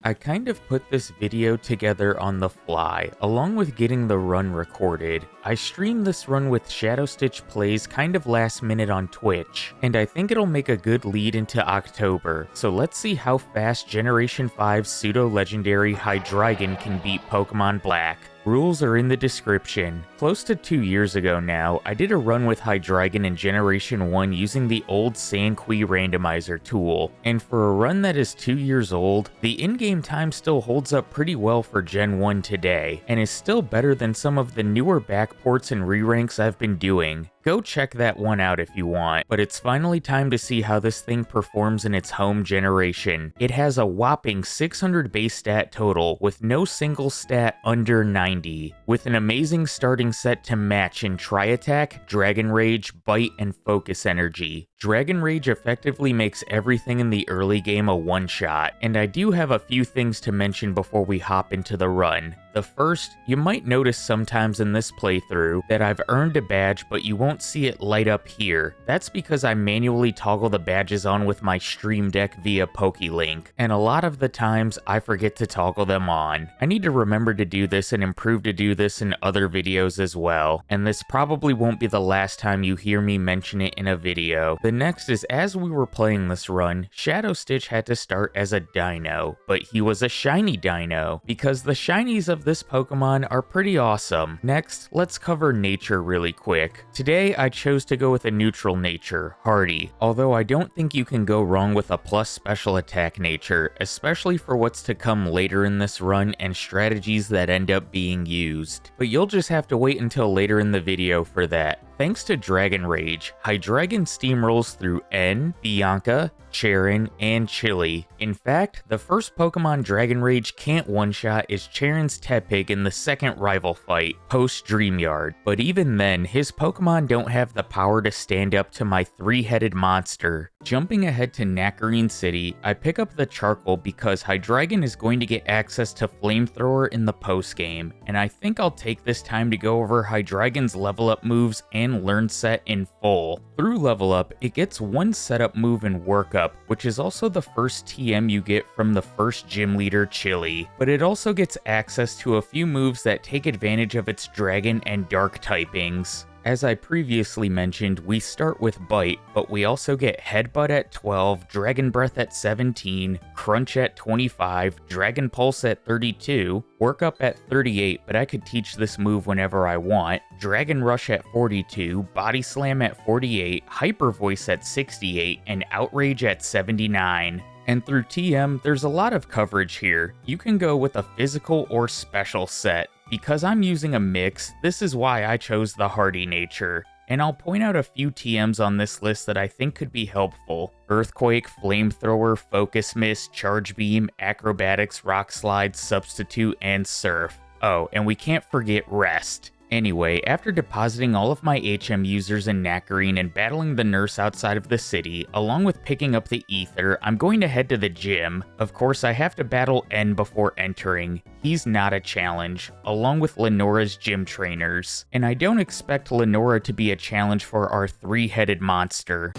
I kind of put this video together on the fly, along with getting the run recorded. I streamed this run with Shadow Stitch Plays kind of last minute on Twitch, and I think it'll make a good lead into October, so let's see how fast Generation 5 pseudo-legendary Hydreigon can beat Pokemon Black. Rules are in the description. Close to 2 years ago now, I did a run with Hydreigon in Generation 1 using the old Sanqui randomizer tool, and for a run that is 2 years old, the in-game time still holds up pretty well for Gen 1 today, and is still better than some of the newer backports and re-ranks I've been doing. Go check that one out if you want, but it's finally time to see how this thing performs in its home generation. It has a whopping 600 base stat total, with no single stat under 90, with an amazing starting set to match in Tri-Attack, Dragon Rage, Bite, and Focus Energy. Dragon Rage effectively makes everything in the early game a one-shot, and I do have a few things to mention before we hop into the run. The first, you might notice sometimes in this playthrough that I've earned a badge but you won't see it light up here. That's because I manually toggle the badges on with my Stream Deck via PokeLink, and a lot of the times I forget to toggle them on. I need to remember to do this and improve to do this in other videos as well, and this probably won't be the last time you hear me mention it in a video. The next is, as we were playing this run, Shadow Stitch had to start as a dino, but he was a shiny dino, because the shinies of this Pokemon are pretty awesome. Next, let's cover nature really quick. Today, I chose to go with a neutral nature, Hardy, although I don't think you can go wrong with a plus special attack nature, especially for what's to come later in this run and strategies that end up being used. But you'll just have to wait until later in the video for that. Thanks to Dragon Rage, Hydreigon steamrolls through N, Bianca, Charon, and Chili. In fact, the first Pokemon Dragon Rage can't one-shot is Charon's Tepig in the second rival fight, post-Dreamyard. But even then, his Pokemon don't have the power to stand up to my three-headed monster. Jumping ahead to Nacrene City, I pick up the Charcoal because Hydreigon is going to get access to Flamethrower in the post-game, and I think I'll take this time to go over Hydreigon's level up moves and learn set in full. Through level up, it gets one setup move in Workup, which is also the first TM you get from the first gym leader Chili, but it also gets access to a few moves that take advantage of its Dragon and Dark typings. As I previously mentioned, we start with Bite, but we also get Headbutt at 12, Dragon Breath at 17, Crunch at 25, Dragon Pulse at 32, Workup at 38, but I could teach this move whenever I want, Dragon Rush at 42, Body Slam at 48, Hyper Voice at 68, and Outrage at 79. And through TM, there's a lot of coverage here. You can go with a physical or special set. Because I'm using a mix, this is why I chose the Hardy nature. And I'll point out a few TMs on this list that I think could be helpful. Earthquake, Flamethrower, Focus Mist, Charge Beam, Acrobatics, Rock Slide, Substitute, and Surf. Oh, and we can't forget Rest. Anyway, after depositing all of my HM users in Nacrene and battling the nurse outside of the city, along with picking up the ether, I'm going to head to the gym. Of course, I have to battle N before entering. He's not a challenge, along with Lenora's gym trainers. And I don't expect Lenora to be a challenge for our three-headed monster.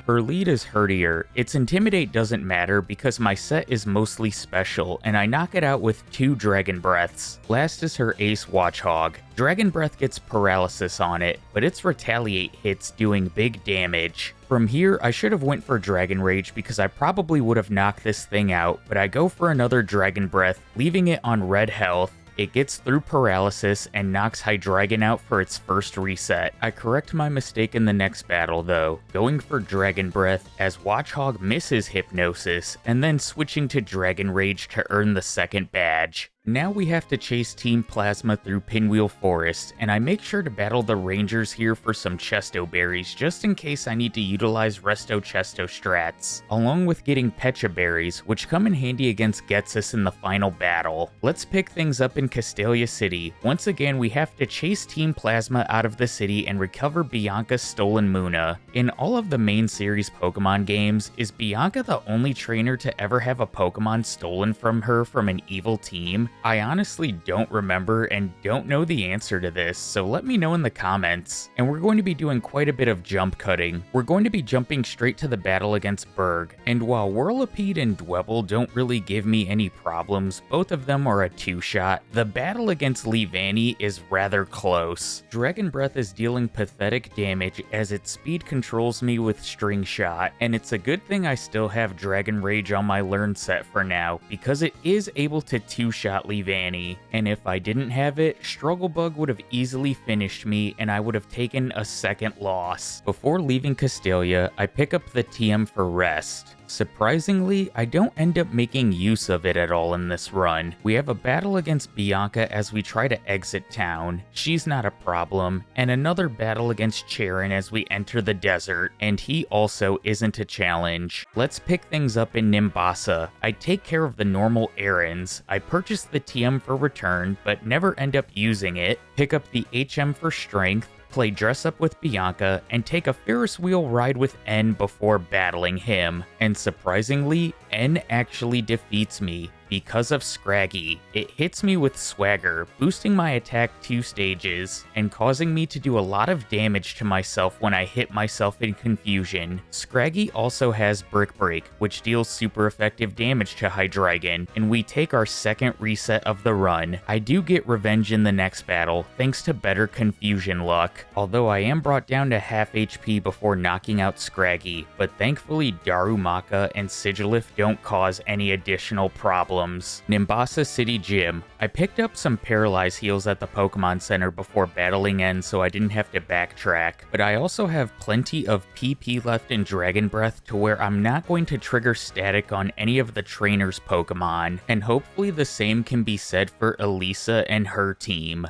Her lead is Herdier. Its Intimidate doesn't matter because my set is mostly special, and I knock it out with 2 Dragon Breaths. Last is her Ace Watchhog. Dragon Breath gets Paralysis on it, but its Retaliate hits doing big damage. From here, I should have went for Dragon Rage because I probably would have knocked this thing out, but I go for another Dragon Breath, leaving it on red health. It gets through Paralysis and knocks Hydreigon out for its first reset. I correct my mistake in the next battle though, going for Dragon Breath as Watchhog misses Hypnosis, and then switching to Dragon Rage to earn the second badge. Now we have to chase Team Plasma through Pinwheel Forest, and I make sure to battle the Rangers here for some Chesto Berries just in case I need to utilize Resto Chesto strats, along with getting Pecha Berries, which come in handy against Ghetsis in the final battle. Let's pick things up in Castelia City. Once again, we have to chase Team Plasma out of the city and recover Bianca's stolen Muna. In all of the main series Pokemon games, is Bianca the only trainer to ever have a Pokemon stolen from her from an evil team? I honestly don't remember and don't know the answer to this, so let me know in the comments. And we're going to be doing quite a bit of jump cutting. We're going to be jumping straight to the battle against Berg, and while Whirlipede and Dwebble don't really give me any problems, both of them are a 2-shot, the battle against Leavanny is rather close. Dragon Breath is dealing pathetic damage as its speed controls me with String Shot, and it's a good thing I still have Dragon Rage on my learn set for now, because it is able to 2-shot Leavanny, and if I didn't have it, Struggle Bug would have easily finished me and I would have taken a second loss. Before leaving Castelia, I pick up the TM for Rest. Surprisingly, I don't end up making use of it at all in this run. We have a battle against Bianca as we try to exit town. She's not a problem. And another battle against Charon as we enter the desert, and he also isn't a challenge. Let's pick things up in Nimbasa. I take care of the normal errands. I purchase the TM for return, but never end up using it. Pick up the HM for strength, play dress up with Bianca, and take a Ferris wheel ride with N before battling him. And surprisingly, N actually defeats me because of Scraggy. It hits me with Swagger, boosting my attack 2 stages, and causing me to do a lot of damage to myself when I hit myself in confusion. Scraggy also has Brick Break, which deals super effective damage to Hydreigon, and we take our second reset of the run. I do get revenge in the next battle, thanks to better confusion luck, although I am brought down to half HP before knocking out Scraggy, but thankfully Darumaka and Sigilif don't cause any additional problems. Nimbasa City Gym. I picked up some Paralyze heals at the Pokemon Center before battling N so I didn't have to backtrack, but I also have plenty of PP left in Dragon Breath to where I'm not going to trigger static on any of the trainer's Pokemon, and hopefully the same can be said for Elisa and her team.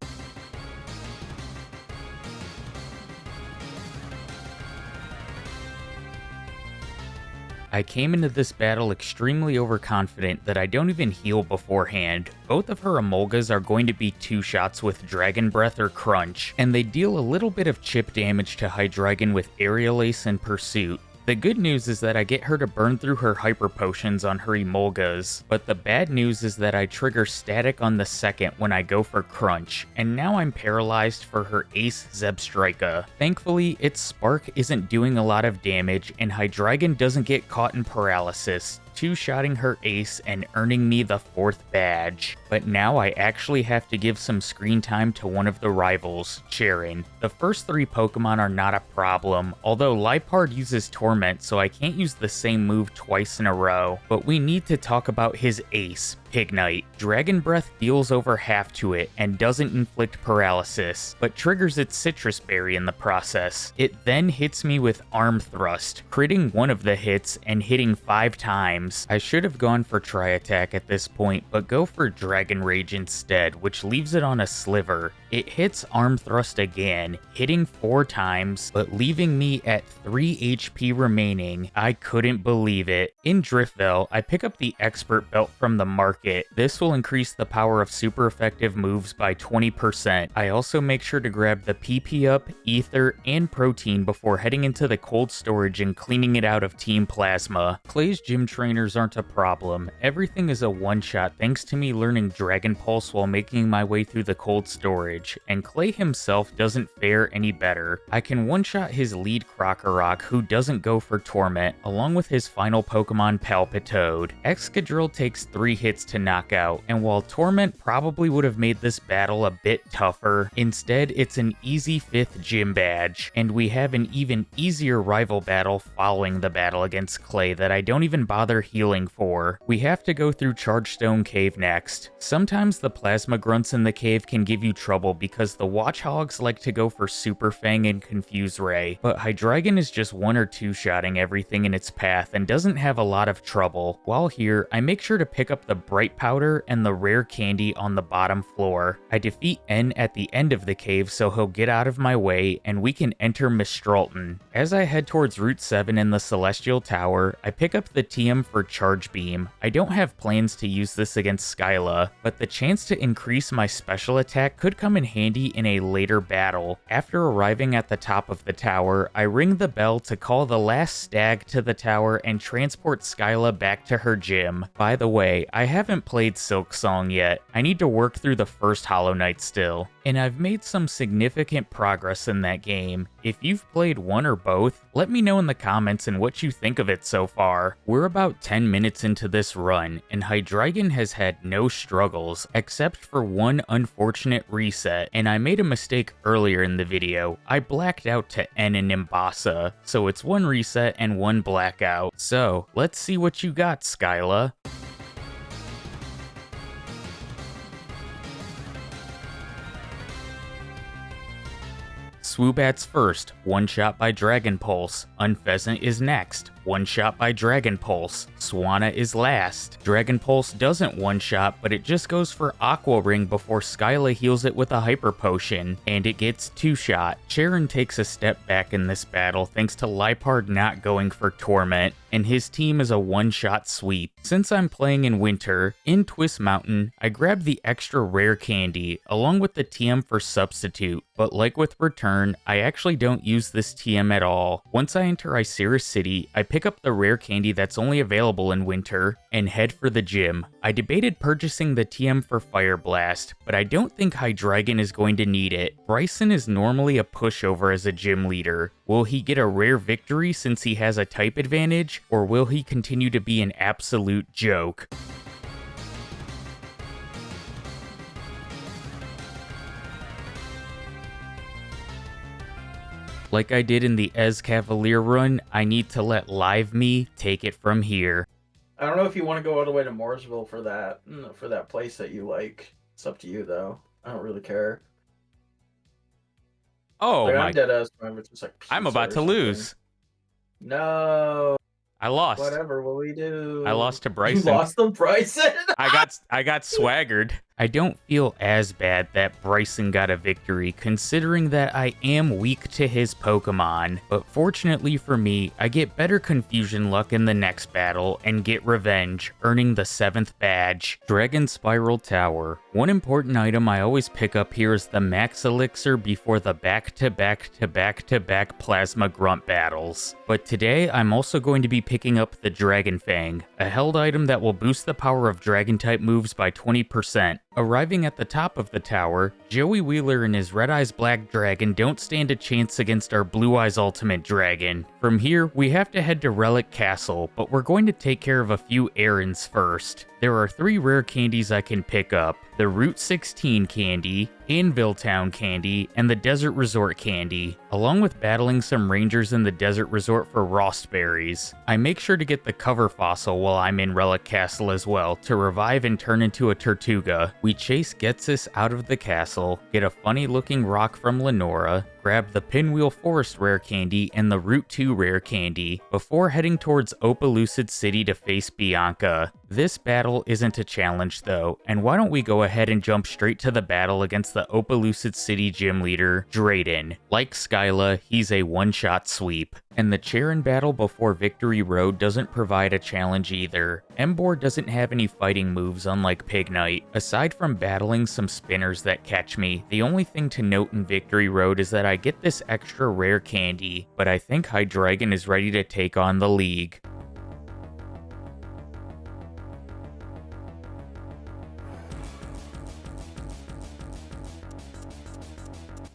I came into this battle extremely overconfident that I don't even heal beforehand. Both of her Emolgas are going to be 2-shots with Dragon Breath or Crunch, and they deal a little bit of chip damage to Hydreigon with Aerial Ace and Pursuit. The good news is that I get her to burn through her Hyper Potions on her Emolgas, but the bad news is that I trigger static on the second when I go for Crunch, and now I'm paralyzed for her Ace Zebstrika. Thankfully, its Spark isn't doing a lot of damage, and Hydreigon doesn't get caught in paralysis, 2-shotting her Ace and earning me the 4th badge. But now I actually have to give some screen time to one of the rivals, Charon. The first 3 Pokemon are not a problem, although Liepard uses Torment so I can't use the same move twice in a row. But we need to talk about his ace, Pignite. Dragon Breath deals over half to it and doesn't inflict paralysis, but triggers its Citrus Berry in the process. It then hits me with Arm Thrust, critting one of the hits and hitting 5 times. I should have gone for Tri-Attack at this point, but go for Dragon Rage instead, which leaves it on a Sliver. It hits Arm Thrust again, hitting 4 times, but leaving me at 3 HP remaining. I couldn't believe it. In Driftveil, I pick up the Expert Belt from the market. This will increase the power of super effective moves by 20%. I also make sure to grab the PP Up, Ether, and Protein before heading into the cold storage and cleaning it out of Team Plasma. Clay's gym trainers aren't a problem. Everything is a one-shot thanks to me learning Dragon Pulse while making my way through the cold storage, and Clay himself doesn't fare any better. I can one-shot his lead Krokorok, who doesn't go for Torment, along with his final Pokemon Palpitoad. Excadrill takes 3 hits to knock out, and while Torment probably would have made this battle a bit tougher, instead it's an easy 5th gym badge, and we have an even easier rival battle following the battle against Clay that I don't even bother healing for. We have to go through Chargestone Cave next. Sometimes the Plasma Grunts in the cave can give you trouble because the Watchhogs like to go for Super Fang and Confuse Ray, but Hydreigon is just 1 or 2-shotting everything in its path and doesn't have a lot of trouble. While here, I make sure to pick up the Bright Powder and the rare candy on the bottom floor. I defeat N at the end of the cave so he'll get out of my way and we can enter Mistralton. As I head towards Route 7 in the Celestial Tower, I pick up the TM for Charge Beam. I don't have plans to use this against Skyla, but the chance to increase my special attack could come in in handy in a later battle. After arriving at the top of the tower, I ring the bell to call the last stag to the tower and transport Skyla back to her gym. By the way, I haven't played Silk Song yet. I need to work through the first Hollow Knight still, and I've made some significant progress in that game. If you've played one or both, let me know in the comments and what you think of it so far. We're about 10 minutes into this run, and Hydreigon has had no struggles, except for one unfortunate reset, and I made a mistake earlier in the video. I blacked out to N in Nimbasa, so it's one reset and one blackout. So, let's see what you got, Skyla. Swoobat's first, one shot by Dragon Pulse. Unpheasant is next, one shot by Dragon Pulse. Swanna is last. Dragon Pulse doesn't one shot, but it just goes for Aqua Ring before Skyla heals it with a Hyper Potion, and it gets two shot. Charon takes a step back in this battle thanks to Liepard not going for Torment, and his team is a one-shot sweep. Since I'm playing in winter, in Twist Mountain, I grabbed the extra rare candy, along with the TM for Substitute, but like with Return, I actually don't use this TM at all. Once I enter Iciris City, I pick up the rare candy that's only available in winter, and head for the gym. I debated purchasing the TM for Fire Blast, but I don't think Hydreigon is going to need it. Bryson is normally a pushover as a gym leader. Will he get a rare victory since he has a type advantage, or will he continue to be an absolute joke? Like I did in the Ez Cavalier run, I need to let Live Me take it from here. I don't know if you want to go all the way to Mooresville for that place that you like. It's up to you, though. I don't really care. Oh like, my! I'm dead ass. Just like I'm about to lose. No. I lost. Whatever will we do? I lost to Bryson. You lost to Bryson? I got swaggered. I don't feel as bad that Bryson got a victory, considering that I am weak to his Pokemon, but fortunately for me, I get better confusion luck in the next battle and get revenge, earning the 7th badge. Dragon Spiral Tower. One important item I always pick up here is the Max Elixir before the back-to-back-to-back-to-back Plasma Grunt battles. But today, I'm also going to be picking up the Dragon Fang, a held item that will boost the power of Dragon-type moves by 20%. Arriving at the top of the tower, Joey Wheeler and his Red Eyes Black Dragon don't stand a chance against our Blue Eyes Ultimate Dragon. From here, we have to head to Relic Castle, but we're going to take care of a few errands first. There are 3 rare candies I can pick up: the Route 16 candy, Anvil Town candy, and the Desert Resort candy, along with battling some rangers in the Desert Resort for Rostberries. I make sure to get the cover fossil while I'm in Relic Castle as well, to revive and turn into a Tortuga. We chase Getsis out of the castle, get a funny looking rock from Lenora, grab the Pinwheel Forest rare candy and the Route 2 rare candy, before heading towards Opalucid City to face Bianca. This battle isn't a challenge though, and why don't we go ahead and jump straight to the battle against the Opalucid City gym leader, Drayden. Like Skyla, he's a one-shot sweep. And the Charon battle before Victory Road doesn't provide a challenge either. Emboar doesn't have any fighting moves unlike Pignite. Aside from battling some spinners that catch me, the only thing to note in Victory Road is that I get this extra rare candy, but I think Hydreigon is ready to take on the League.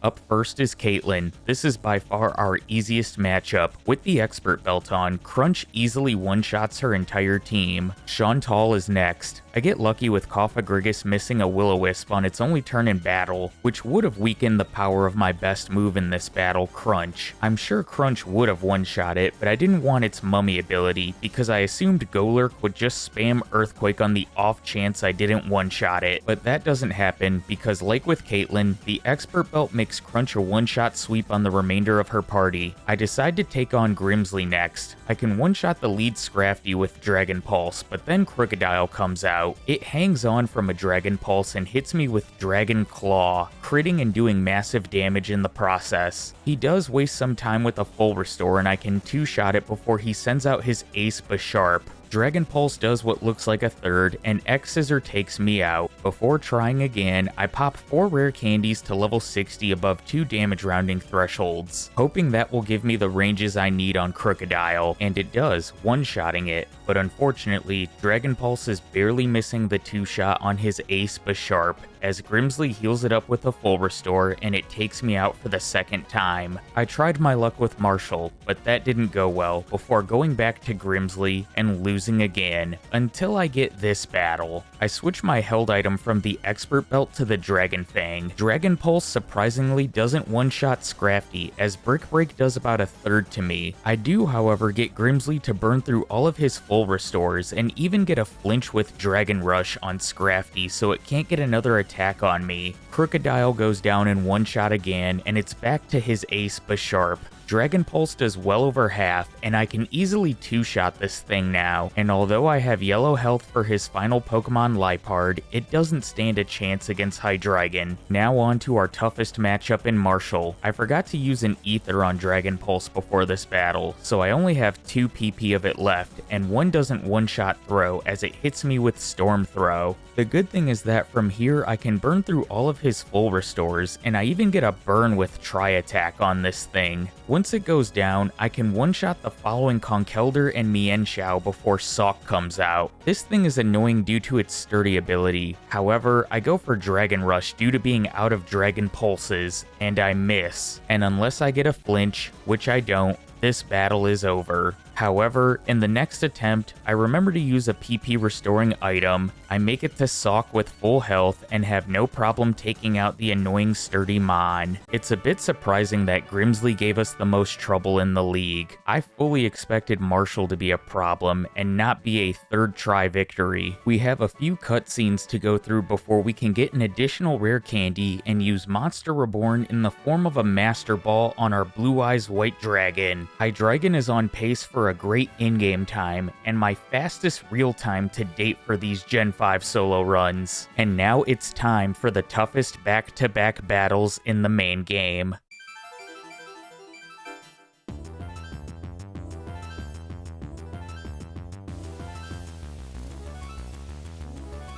Up first is Caitlyn. This is by far our easiest matchup. With the Expert Belt on, Crunch easily one-shots her entire team. Chantal is next. I get lucky with Cofagrigus missing a Will-O-Wisp on its only turn in battle, which would have weakened the power of my best move in this battle, Crunch. I'm sure Crunch would have one-shot it, but I didn't want its Mummy ability, because I assumed Golurk would just spam Earthquake on the off chance I didn't one-shot it. But that doesn't happen, because like with Caitlyn, the Expert Belt makes Crunch a one-shot sweep on the remainder of her party. I decide to take on Grimsley next. I can one-shot the lead Scrafty with Dragon Pulse, but then Crocodile comes out. It hangs on from a Dragon Pulse and hits me with Dragon Claw, critting and doing massive damage in the process. He does waste some time with a full restore and I can two-shot it before he sends out his Ace Bisharp. Dragon Pulse does what looks like a third, and X Scissor takes me out. Before trying again, I pop 4 rare candies to level 60 above 2 damage rounding thresholds, hoping that will give me the ranges I need on Crocodile, and it does, one-shotting it. But unfortunately, Dragon Pulse is barely missing the 2-shot on his ace Bisharp, as Grimsley heals it up with a full restore and it takes me out for the second time. I tried my luck with Marshall, but that didn't go well, before going back to Grimsley and losing again, until I get this battle. I switch my held item from the Expert Belt to the Dragon Fang. Dragon Pulse surprisingly doesn't one-shot Scrafty, as Brick Break does about a third to me. I do, however, get Grimsley to burn through all of his full restores, and even get a flinch with Dragon Rush on Scrafty so it can't get another attack on me. Crocodile goes down in one shot again, and it's back to his ace Bisharp. Dragon Pulse does well over half, and I can easily 2-shot this thing now, and although I have yellow health for his final Pokemon Liepard, it doesn't stand a chance against Hydreigon. Now on to our toughest matchup in Marshall. I forgot to use an Ether on Dragon Pulse before this battle, so I only have 2 PP of it left, and one doesn't one-shot throw as it hits me with Storm Throw. The good thing is that from here I can burn through all of his full restores, and I even get a burn with Tri-Attack on this thing. Once it goes down, I can one-shot the following Conkeldurr and Mienshao before Sawk comes out. This thing is annoying due to its sturdy ability. However, I go for Dragon Rush due to being out of Dragon Pulses, and I miss. And unless I get a flinch, which I don't, this battle is over. However, in the next attempt, I remember to use a PP restoring item. I make it to Sawk with full health and have no problem taking out the annoying sturdy Mon. It's a bit surprising that Grimsley gave us the most trouble in the league. I fully expected Marshall to be a problem and not be a third try victory. We have a few cutscenes to go through before we can get an additional rare candy and use Monster Reborn in the form of a Master Ball on our Blue Eyes White Dragon. Hydreigon is on pace for a great in-game time, and my fastest real time to date for these Gen 5 solo runs. And now it's time for the toughest back-to-back battles in the main game.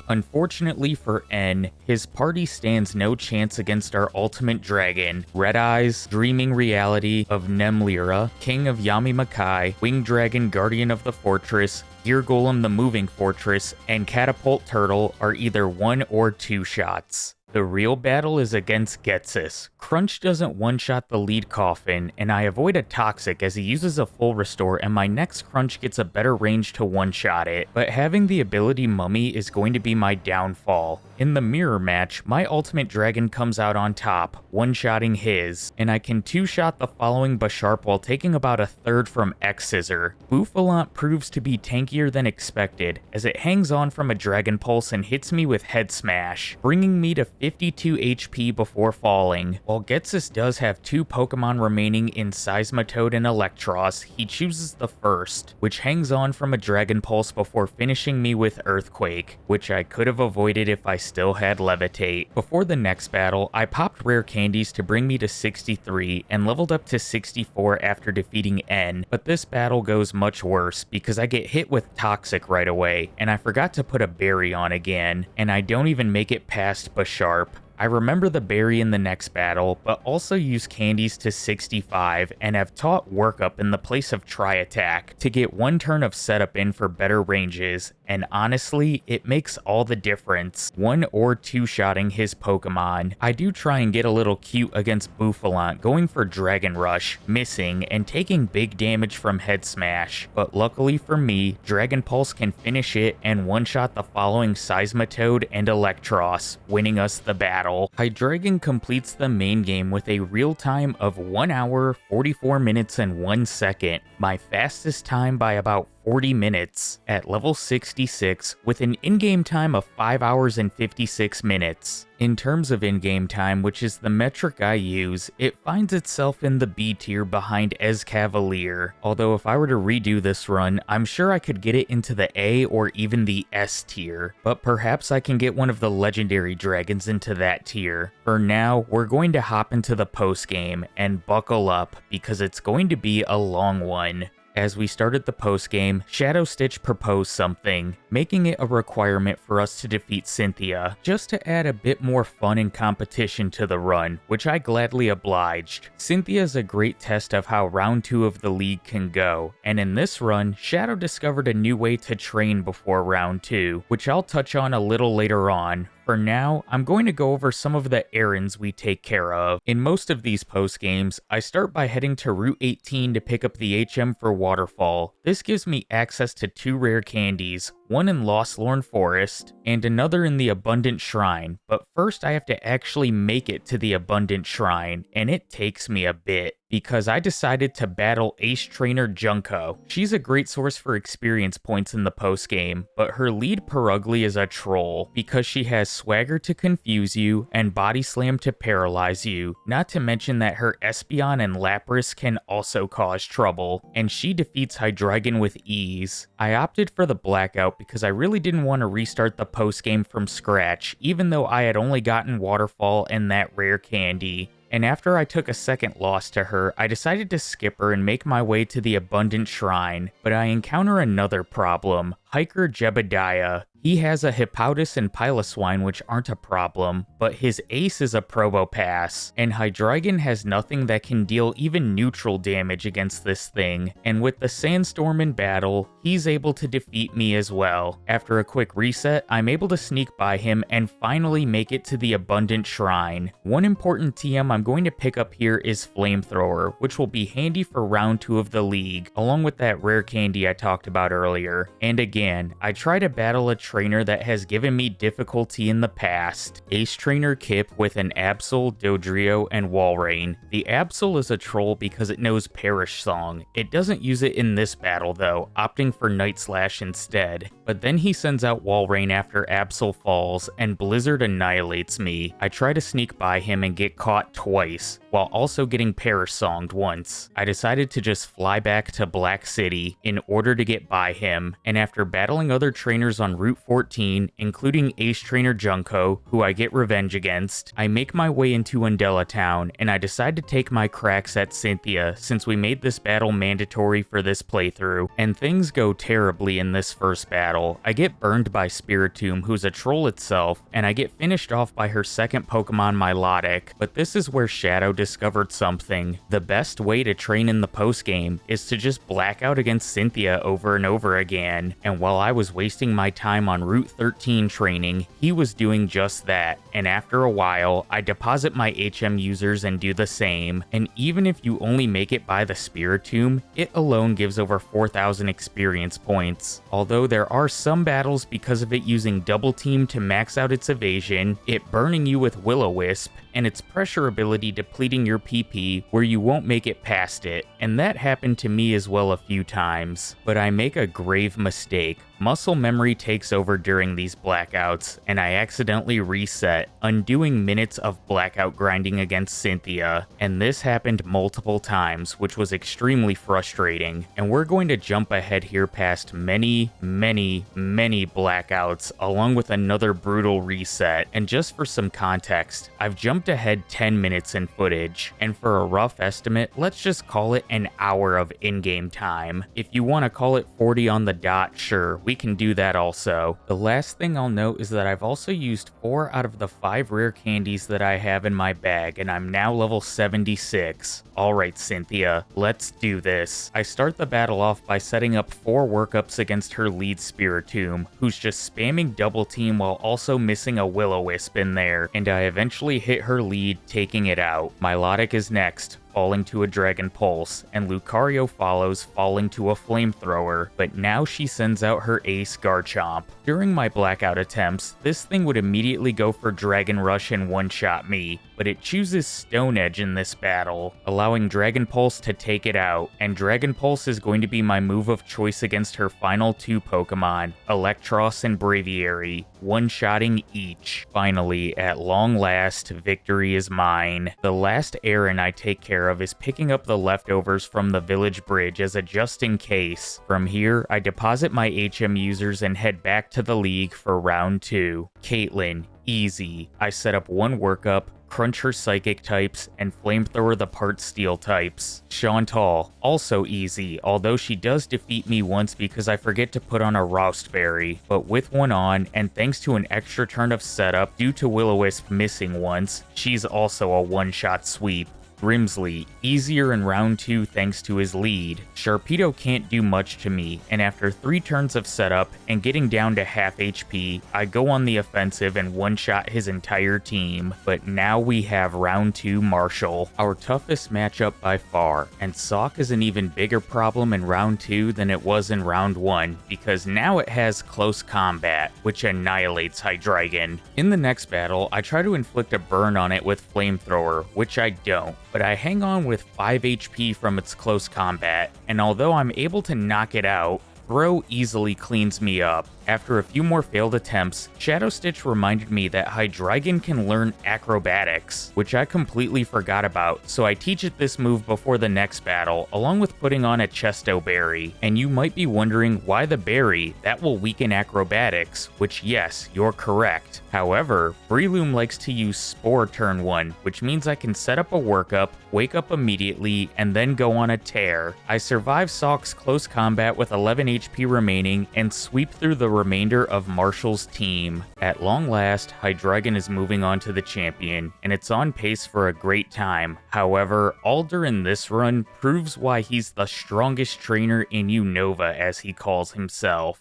Unfortunately for N, his party stands no chance against our ultimate dragon, Red Eyes, Dreaming Reality of Nemlira, King of Yamimakai, Winged Dragon Guardian of the Fortress, Gear Golem the Moving Fortress, and Catapult Turtle are either 1 or 2 shots. The real battle is against Getsus. Crunch doesn't one-shot the lead Coffin, and I avoid a Toxic as he uses a full restore and my next Crunch gets a better range to one-shot it, but having the ability Mummy is going to be my downfall. In the mirror match, my ultimate dragon comes out on top, one-shotting his, and I can 2-shot the following Bisharp while taking about a third from X Scissor. Bouffalant proves to be tankier than expected, as it hangs on from a Dragon Pulse and hits me with Head Smash, bringing me to 52 HP before falling. While Getsus does have 2 Pokemon remaining in Seismitoad and Electros, he chooses the first, which hangs on from a Dragon Pulse before finishing me with Earthquake, which I could have avoided if I still had Levitate. Before the next battle, I popped rare candies to bring me to 63 and leveled up to 64 after defeating N, but this battle goes much worse because I get hit with Toxic right away, and I forgot to put a berry on again, and I don't even make it past Bisharp. I remember the berry in the next battle, but also use candies to 65 and have taught Workup in the place of Tri-Attack to get 1 turn of setup in for better ranges, and honestly, it makes all the difference, 1 or 2-shotting his Pokemon. I do try and get a little cute against Bouffalant, going for Dragon Rush, missing, and taking big damage from Head Smash, but luckily for me, Dragon Pulse can finish it and one-shot the following Seismitoad and Electros, winning us the battle. Hydreigon completes the main game with a real time of 1 hour, 44 minutes, and 1 second, my fastest time by about 40 minutes, at level 66, with an in-game time of 5 hours and 56 minutes. In terms of in-game time, which is the metric I use, it finds itself in the B tier behind Escavalier, although if I were to redo this run, I'm sure I could get it into the A or even the S tier, but perhaps I can get one of the legendary dragons into that tier. For now, we're going to hop into the post-game, and buckle up, because it's going to be a long one. As we started the postgame, Shadow Stitch proposed something, making it a requirement for us to defeat Cynthia, just to add a bit more fun and competition to the run, which I gladly obliged. Cynthia is a great test of how round 2 of the league can go, and in this run, Shadow discovered a new way to train before round 2, which I'll touch on a little later on. For now, I'm going to go over some of the errands we take care of. In most of these post games, I start by heading to Route 18 to pick up the HM for Waterfall. This gives me access to 2 rare candies, one in Lostlorn Forest, and another in the Abundant Shrine, but first I have to actually make it to the Abundant Shrine, and it takes me a bit, because I decided to battle Ace Trainer Junko. She's a great source for experience points in the postgame, but her lead Perugly is a troll, because she has Swagger to confuse you, and Body Slam to paralyze you, not to mention that her Espeon and Lapras can also cause trouble, and she defeats Hydreigon with ease. I opted for the Blackout because I really didn't want to restart the postgame from scratch, even though I had only gotten Waterfall and that rare candy. And after I took a second loss to her, I decided to skip her and make my way to the Abundant Shrine, but I encounter another problem, Hiker Jebediah. He has a Hippowdus and Piloswine which aren't a problem, but his ace is a Probopass, and Hydreigon has nothing that can deal even neutral damage against this thing, and with the Sandstorm in battle, he's able to defeat me as well. After a quick reset, I'm able to sneak by him and finally make it to the Abundant Shrine. One important TM I'm going to pick up here is Flamethrower, which will be handy for round 2 of the league, along with that rare candy I talked about earlier. And again, I try to battle a trainer that has given me difficulty in the past. Ace Trainer Kip with an Absol, Dodrio, and Walrein. The Absol is a troll because it knows Perish Song. It doesn't use it in this battle though, opting for Night Slash instead. But then he sends out Walrein after Absol falls, and Blizzard annihilates me. I try to sneak by him and get caught twice, while also getting Perish Songed once. I decided to just fly back to Black City in order to get by him, and after battling other trainers on Route 14, including Ace Trainer Junko, who I get revenge against, I make my way into Undella Town, and I decide to take my cracks at Cynthia since we made this battle mandatory for this playthrough, and things go terribly in this first battle. I get burned by Spiritomb, who's a troll itself, and I get finished off by her second Pokemon Milotic, but this is where Shadow discovered something. The best way to train in the postgame is to just black out against Cynthia over and over again, and while I was wasting my time on Route 13 training, he was doing just that, and after a while, I deposit my HM users and do the same, and even if you only make it by the Spiritomb, it alone gives over 4,000 experience points. Although there are some battles because of it using Double Team to max out its evasion, it burning you with Will-O-Wisp, and its pressure ability depleting your PP where you won't make it past it, and that happened to me as well a few times. But I make a grave mistake. Muscle memory takes over during these blackouts, and I accidentally reset, undoing minutes of blackout grinding against Cynthia, and this happened multiple times, which was extremely frustrating. And we're going to jump ahead here past many blackouts, along with another brutal reset. And just for some context, I've jumped ahead 10 minutes in footage, and for a rough estimate, let's just call it an hour of in-game time. If you want to call it 40 on the dot, sure, we can do that also. The last thing I'll note is that I've also used 4 out of the 5 rare candies that I have in my bag, and I'm now level 76. Alright Cynthia, let's do this. I start the battle off by setting up 4 workups against her lead Spiritomb, who's just spamming Double Team while also missing a Will-O-Wisp in there, and I eventually hit her lead, taking it out. Milotic is next, falling to a Dragon Pulse, and Lucario follows, falling to a Flamethrower, but now she sends out her ace Garchomp. During my blackout attempts, this thing would immediately go for Dragon Rush and one-shot me, but it chooses Stone Edge in this battle, allowing Dragon Pulse to take it out, and Dragon Pulse is going to be my move of choice against her final 2 Pokemon, Electros and Braviary, one-shotting each. Finally, at long last, victory is mine. The last errand I take care care of is picking up the leftovers from the village bridge as a just in case. From here, I deposit my HM users and head back to the league for round 2. Caitlyn, easy. I set up one workup, crunch her psychic types, and flamethrower the part steel types. Chantal, also easy, although she does defeat me once because I forget to put on a Roustberry, but with one on, and thanks to an extra turn of setup due to Will-O-Wisp missing once, she's also a one-shot sweep. Grimsley, easier in round 2 thanks to his lead. Sharpedo can't do much to me, and after 3 turns of setup and getting down to half HP, I go on the offensive and one-shot his entire team. But now we have round 2 Marshall, our toughest matchup by far, and Sawk is an even bigger problem in round 2 than it was in round 1, because now it has close combat, which annihilates Hydreigon. In the next battle, I try to inflict a burn on it with Flamethrower, which I don't, but I hang on with 5 HP from its close combat, and although I'm able to knock it out, Throw easily cleans me up. After a few more failed attempts, Shadow Stitch reminded me that Hydreigon can learn acrobatics, which I completely forgot about, so I teach it this move before the next battle, along with putting on a Chesto Berry. And you might be wondering why the berry, that will weaken acrobatics, which yes, you're correct. However, Breloom likes to use Spore turn 1, which means I can set up a workup, wake up immediately, and then go on a tear. I survive Sawk's close combat with 11 HP remaining, and sweep through the remainder of Marshall's team. At long last, Hydreigon is moving on to the champion, and it's on pace for a great time. However, Alder in this run proves why he's the strongest trainer in Unova, as he calls himself.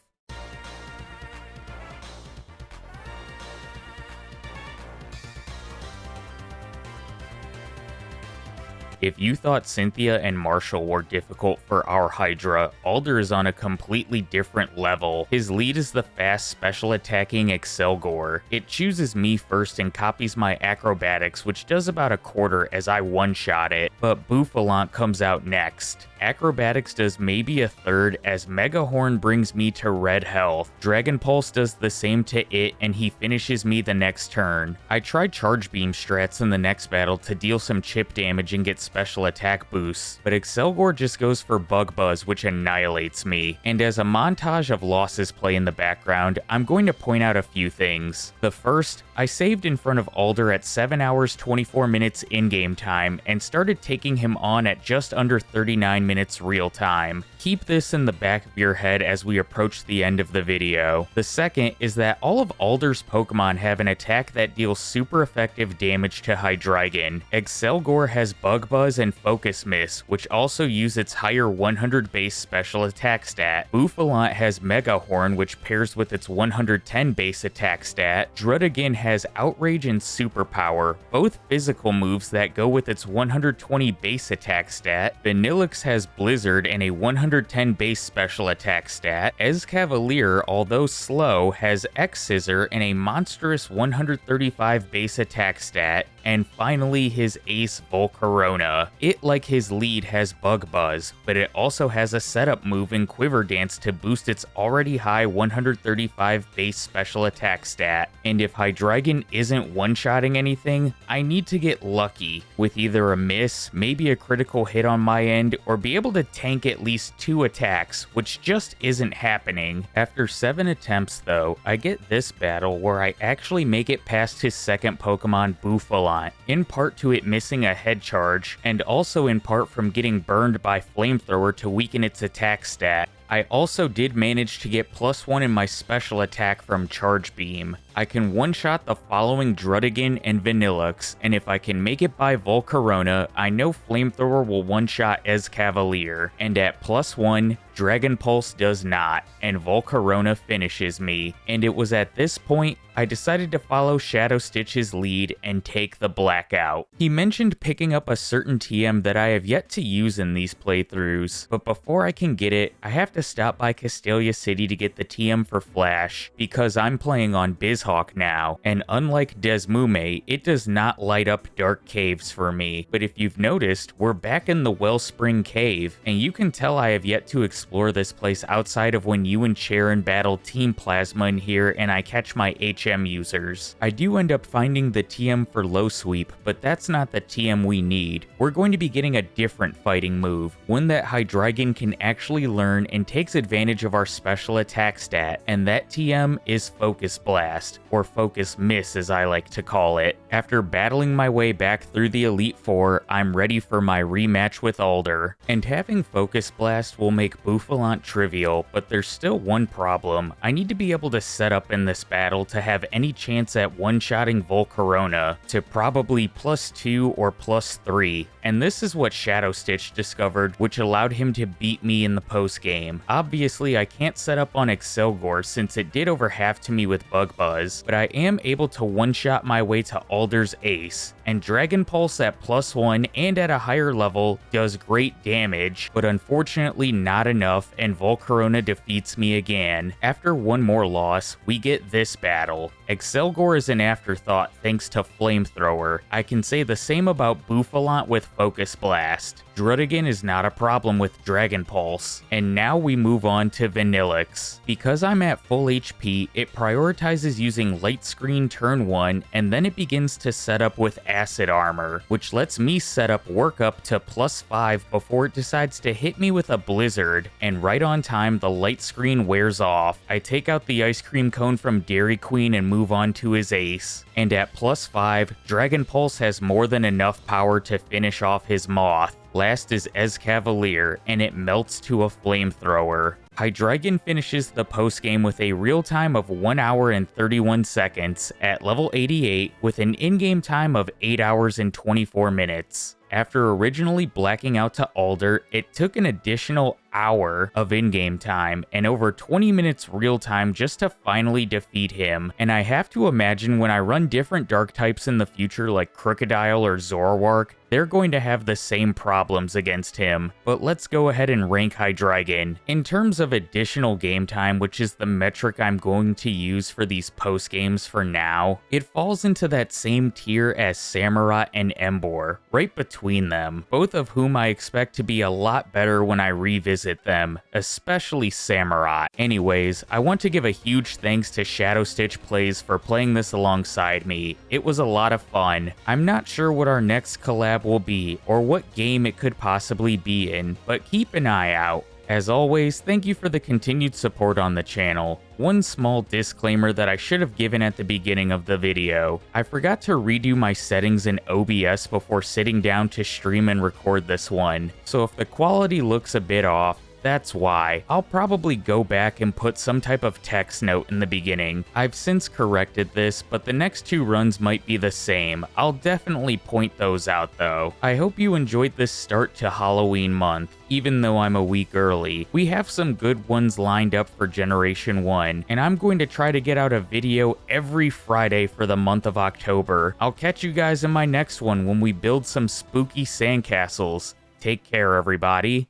If you thought Cynthia and Marshall were difficult for our Hydra, Alder is on a completely different level. His lead is the fast special attacking Excelgor. It chooses me first and copies my acrobatics, which does about a quarter as I one-shot it, but Bouffalant comes out next. Acrobatics does maybe a third as Mega Horn brings me to red health. Dragon Pulse does the same to it and he finishes me the next turn. I tried Charge Beam strats in the next battle to deal some chip damage and get special attack boosts, but Excelgor just goes for Bug Buzz, which annihilates me. And as a montage of losses play in the background, I'm going to point out a few things. The first, I saved in front of Alder at 7 hours 24 minutes in-game time and started taking him on at just under 39 minutes real time. Keep this in the back of your head as we approach the end of the video. The second is that all of Alder's Pokemon have an attack that deals super effective damage to Hydreigon. Excelgor has Bug Buzz and Focus Miss, which also use its higher 100 base special attack stat. Bouffalant has Mega Horn, which pairs with its 110 base attack stat. Druddigon has Outrage and Superpower, both physical moves that go with its 120 base attack stat. Vanillix has Blizzard and a 110 base special attack stat. Escavalier, although slow, has X-Scissor and a monstrous 135 base attack stat. And finally, his ace Volcarona. It, like his lead, has Bug Buzz, but it also has a setup move in Quiver Dance to boost its already high 135 base special attack stat. And if Hydreigon isn't one-shotting anything, I need to get lucky with either a miss, maybe a critical hit on my end, or be able to tank at least 2 attacks, which just isn't happening. After 7 attempts though, I get this battle where I actually make it past his second Pokemon, Bouffalant, in part to it missing a head charge, and also in part from getting burned by Flamethrower to weaken its attack stat. I also did manage to get +1 in my special attack from Charge Beam. I can one-shot the following Druddigon and Vanillix, and if I can make it by Volcarona, I know Flamethrower will one-shot Escavalier, and at +1, Dragon Pulse does not, and Volcarona finishes me. And it was at this point I decided to follow Shadow Stitch's lead and take the Blackout. He mentioned picking up a certain TM that I have yet to use in these playthroughs, but before I can get it, I have to to stop by Castelia City to get the TM for Flash, because I'm playing on Bizhawk now, and unlike Desmume, it does not light up dark caves for me. But if you've noticed, we're back in the Wellspring Cave, and you can tell I have yet to explore this place outside of when you and Sharon battle Team Plasma in here and I catch my HM users. I do end up finding the TM for Low Sweep, but that's not the TM we need. We're going to be getting a different fighting move, one that Hydreigon can actually learn and takes advantage of our special attack stat, and that TM is Focus Blast, or Focus Miss as I like to call it. After battling my way back through the Elite Four, I'm ready for my rematch with Alder. And having Focus Blast will make Bouffalant trivial, but there's still one problem. I need to be able to set up in this battle to have any chance at one-shotting Volcarona to probably +2 or +3, and this is what Shadow Stitch discovered, which allowed him to beat me in the post-game. Obviously, I can't set up on Excelgor since it did over half to me with Bug Buzz, but I am able to one-shot my way to Alder's Ace, and Dragon Pulse at +1 and at a higher level does great damage, but unfortunately not enough, and Volcarona defeats me again. After one more loss, we get this battle. Excelgor is an afterthought thanks to Flamethrower. I can say the same about Bouffalant with Focus Blast. Druddigan is not a problem with Dragon Pulse. And now we move on to Vanillix. Because I'm at full HP, it prioritizes using Light Screen turn 1, and then it begins to set up with Acid Armor, which lets me set up work up to +5 before it decides to hit me with a Blizzard, and right on time the Light Screen wears off. I take out the Ice Cream Cone from Dairy Queen and move on to his Ace, and at +5, Dragon Pulse has more than enough power to finish off his Moth. Last is Escavalier, and it melts to a Flamethrower. Hydreigon finishes the postgame with a real time of 1 hour and 31 seconds at level 88 with an in-game time of 8 hours and 24 minutes. After originally blacking out to Alder, it took an additional hour of in-game time and over 20 minutes real time just to finally defeat him. And I have to imagine when I run different dark types in the future like Crocodile or Zoroark, they're going to have the same problems against him. But let's go ahead and rank Hydreigon. In terms of additional game time, which is the metric I'm going to use for these post games for now, it falls into that same tier as Samurott and Emboar, right between them, both of whom I expect to be a lot better when I revisit them, especially Samurott. Anyways, I want to give a huge thanks to Shadow Stitch Plays for playing this alongside me. It was a lot of fun. I'm not sure what our next collab will be or what game it could possibly be in, but keep an eye out. As always, thank you for the continued support on the channel. One small disclaimer that I should have given at the beginning of the video. I forgot to redo my settings in OBS before sitting down to stream and record this one, so if the quality looks a bit off, that's why. I'll probably go back and put some type of text note in the beginning. I've since corrected this, but the next two runs might be the same. I'll definitely point those out though. I hope you enjoyed this start to Halloween month. Even though I'm a week early, we have some good ones lined up for Generation 1, and I'm going to try to get out a video every Friday for the month of October. I'll catch you guys in my next one when we build some spooky sandcastles. Take care, everybody.